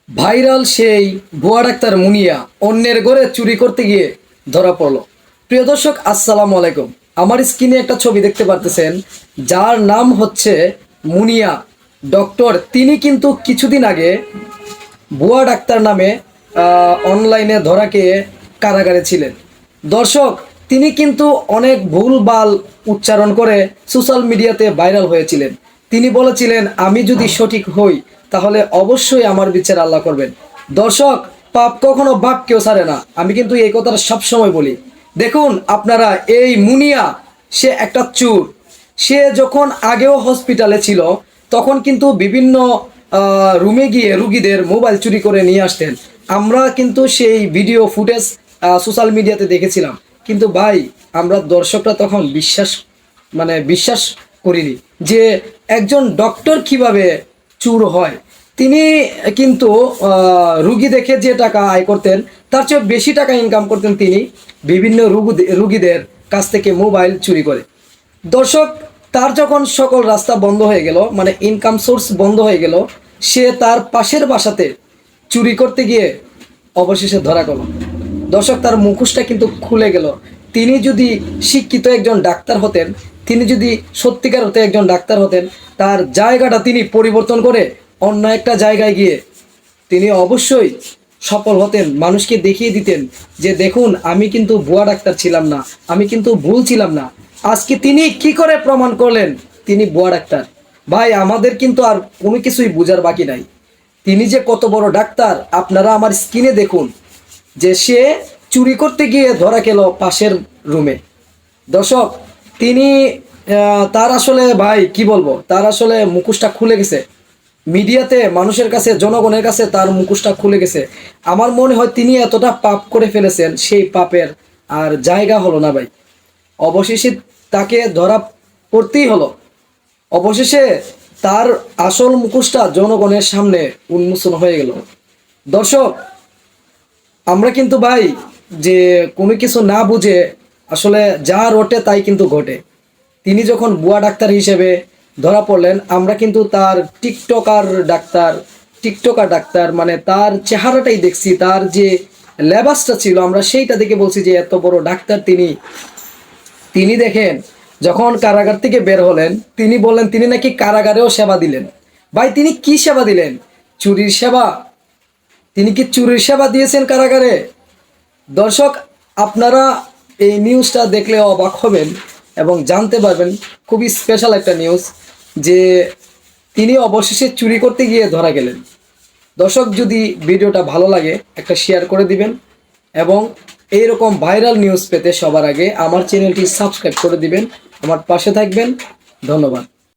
Viral সেই ভুয়া doctor মুনিয়া অন্যের ঘরে চুরি করতে গিয়ে ধরা পড়ল। প্রিয় দর্শক, আসসালামু আলাইকুম। আমার স্ক্রিনে একটা ছবি দেখতে পারতেছেন, যার নাম হচ্ছে মুনিয়া ডক্টর। তিনি কিন্তু কিছুদিন আগে ভুয়া ডাক্তার নামে অনলাইনে ধরা খেয়ে কারাগারে ছিলেন। দর্শক, তিনি কিন্তু অনেক ভুলভাল উচ্চারণ করে সোশ্যাল মিডিয়াতে ভাইরাল হয়েছিলেন। তিনি বলেছিলেন, আমি যদি সঠিক হই তাহলে অবশ্যই আমার বিচার আল্লাহ করবেন। দর্শক, পাপ কখনো বাপ কেউ ছাড়ে না, আমি কিন্তু এই কথাটা সবসময় বলি। দেখুন আপনারা, এই মুনিয়া সে একটা চোর। সে যখন আগেও হসপিটালে ছিল তখন কিন্তু বিভিন্ন রুমে গিয়ে রুগীদের মোবাইল চুরি করে নিয়ে আসতেন। আমরা কিন্তু সেই ভিডিও ফুটেজ সোশ্যাল মিডিয়াতে দেখেছিলাম। কিন্তু ভাই, আমরা দর্শকরা তখন বিশ্বাস করিনি যে একজন ডক্টর কিভাবে চুর হয়। তিনি কিন্তু রুগী দেখে যে টাকা আয় করতেন তার চেয়ে বেশি টাকা ইনকাম করতেন তিনি বিভিন্ন রুগীদের কাছ থেকে মোবাইল চুরি করে। দর্শক, তার যখন সকল রাস্তা বন্ধ হয়ে গেল, মানে ইনকাম সোর্স বন্ধ হয়ে গেল, সে তার পাশের বাসাতে চুরি করতে গিয়ে অবশেষে ধরা গেল। দর্শক, তার মুখোশটা কিন্তু খুলে গেল। তিনি যদি শিক্ষিত একজন ডাক্তার হতেন, তিনি যদি সত্যিকার হতে একজন ডাক্তার হতেন, তার জায়গাটা তিনি পরিবর্তন করে অন্য একটা জায়গায় গিয়ে তিনি অবশ্যই সফল হতেন। মানুষকে দেখিয়ে দিতেন যে দেখুন, আমি কিন্তু ভুয়া ডাক্তার ছিলাম না, আমি কিন্তু ভুল ছিলাম না। আজকে তিনি কি করে প্রমাণ করলেন তিনি ভুয়া ডাক্তার? ভাই, আমাদের কিন্তু আর কোনো কিছুই বোঝার বাকি নাই। তিনি যে কত বড় ডাক্তার আপনারা আমার স্ক্রিনে দেখুন, যে সে চুরি করতে গিয়ে ধরা গেল পাশের রুমে। দর্শক, তিনি তার আসলে ভাই কি বলবো, তার আসলে মুখোশটা খুলে গেছে। মিডিয়াতে মানুষের কাছে, জনগণের কাছে তার মুখোশটা খুলে গেছে। আমার মনে হয় তিনি এতটা পাপ করে ফেলেছেন, সেই পাপের আর জায়গা হলো না ভাই। অবশেষে তাকে ধরা পড়তেই হলো। অবশেষে তার আসল মুখোশটা জনগণের সামনে উন্মোচন হয়ে গেল। দর্শক, আমরা কিন্তু ভাই যে কোনো কিছু না বুঝে আসলে যা রটে তাই কিন্তু ঘটে। তিনি যখন বুয়া ডাক্তার হিসেবে ধরা পড়লেন, আমরা কিন্তু তার টিকটকার ডাক্তার মানে তার চেহারাটাই দেখছি, তার যে লেবাসটা ছিল আমরা সেইটা দেখে বলছি যে এত বড় ডাক্তার তিনি। তিনি দেখেন, যখন কারাগার থেকে বের হলেন তিনি বললেন তিনি নাকি কারাগারেও সেবা দিলেন। ভাই, তিনি কি সেবা দিলেন? চুরির সেবা? তিনি কি চুরির সেবা দিয়েছেন কারাগারে? দর্শক, আপনারা এই নিউজটা দেখলে অবাক হবেন এবং জানতে পারবেন, খুবই স্পেশাল একটা নিউজ, যে তিনি অবশেষে চুরি করতে গিয়ে ধরা গেলেন। দর্শক, যদি ভিডিওটা ভালো লাগে একটা শেয়ার করে দিবেন এবং এইরকম ভাইরাল নিউজ পেতে সবার আগে আমার চ্যানেলটি সাবস্ক্রাইব করে দিবেন। আমার পাশে থাকবেন। ধন্যবাদ।